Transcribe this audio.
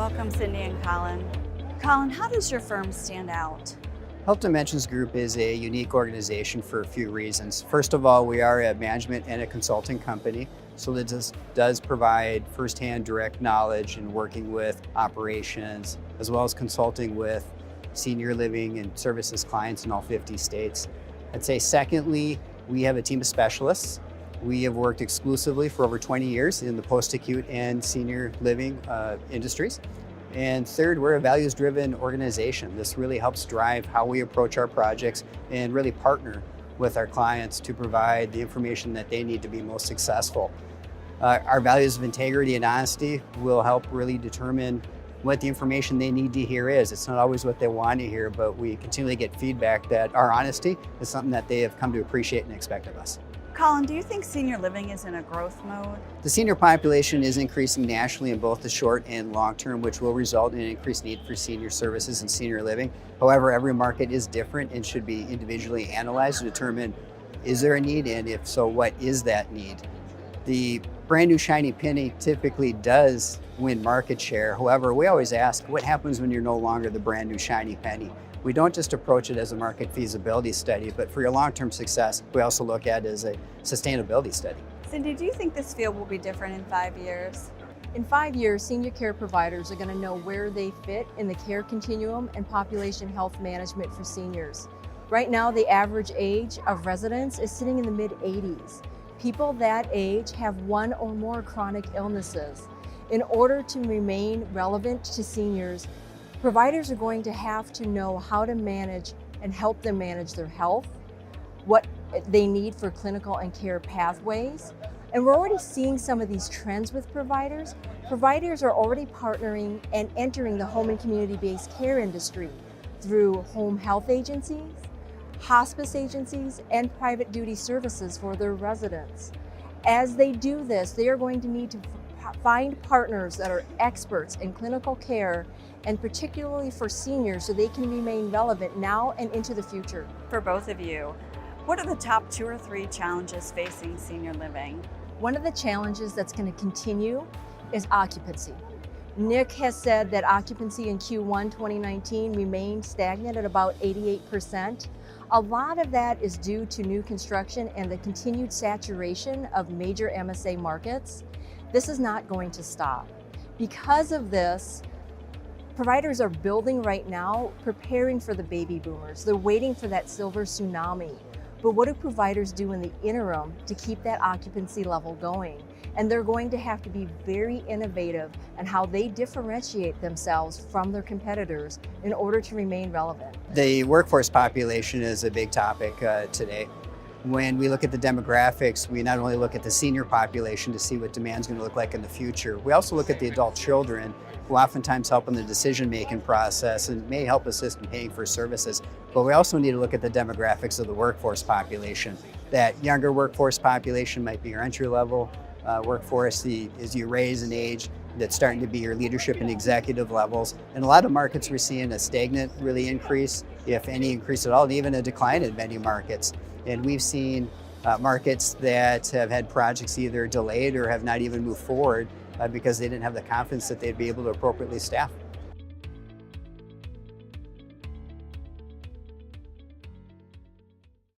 Welcome, Cindy and Colin. Colin, how does your firm stand out? Health Dimensions Group is a unique organization for a few reasons. First of all, we are a management and a consulting company, so this does provide firsthand direct knowledge in working with operations, as well as consulting with senior living and services clients in all 50 states. I'd say secondly, we have a team of specialists. We have worked exclusively for over 20 years in the post-acute and senior living industries. And third, we're a values-driven organization. This really helps drive how we approach our projects and really partner with our clients to provide the information that they need to be most successful. Our values of integrity and honesty will help really determine what the information they need to hear is. It's not always what they want to hear, but we continually get feedback that our honesty is something that they have come to appreciate and expect of us. Colin, do you think senior living is in a growth mode? The senior population is increasing nationally in both the short and long term, which will result in an increased need for senior services and senior living. However, every market is different and should be individually analyzed to determine, is there a need, and if so, what is that need? The brand new shiny penny typically does win market share. However, we always ask, what happens when you're no longer the brand new shiny penny? We don't just approach it as a market feasibility study, but for your long-term success, we also look at it as a sustainability study. Cindy, do you think this field will be different in 5 years? In 5 years, senior care providers are going to know where they fit in the care continuum and population health management for seniors. Right now, the average age of residents is sitting in the mid-80s. People that age have one or more chronic illnesses. In order to remain relevant to seniors, providers are going to have to know how to manage and help them manage their health, what they need for clinical and care pathways. And we're already seeing some of these trends with providers. Providers are already partnering and entering the home and community-based care industry through home health agencies, hospice agencies, and private duty services for their residents. As they do this, they are going to need to find partners that are experts in clinical care, and particularly for seniors, so they can remain relevant now and into the future. For both of you, what are the top 2 or 3 challenges facing senior living? One of the challenges that's going to continue is occupancy. Nick has said that occupancy in Q1 2019 remained stagnant at about 88%. A lot of that is due to new construction and the continued saturation of major MSA markets. This is not going to stop. Because of this, providers are building right now, preparing for the baby boomers. They're waiting for that silver tsunami. But what do providers do in the interim to keep that occupancy level going? And they're going to have to be very innovative in how they differentiate themselves from their competitors in order to remain relevant. The workforce population is a big topic today. When we look at the demographics, we not only look at the senior population to see what demand's going to look like in the future, we also look at the adult children who oftentimes help in the decision-making process and may help assist in paying for services. But we also need to look at the demographics of the workforce population. That younger workforce population might be your entry-level workforce as you raise in age, that's starting to be your leadership and executive levels. In a lot of markets, we're seeing a stagnant really increase, if any increase at all, and even a decline in many markets. And we've seen markets that have had projects either delayed or have not even moved forward because they didn't have the confidence that they'd be able to appropriately staff.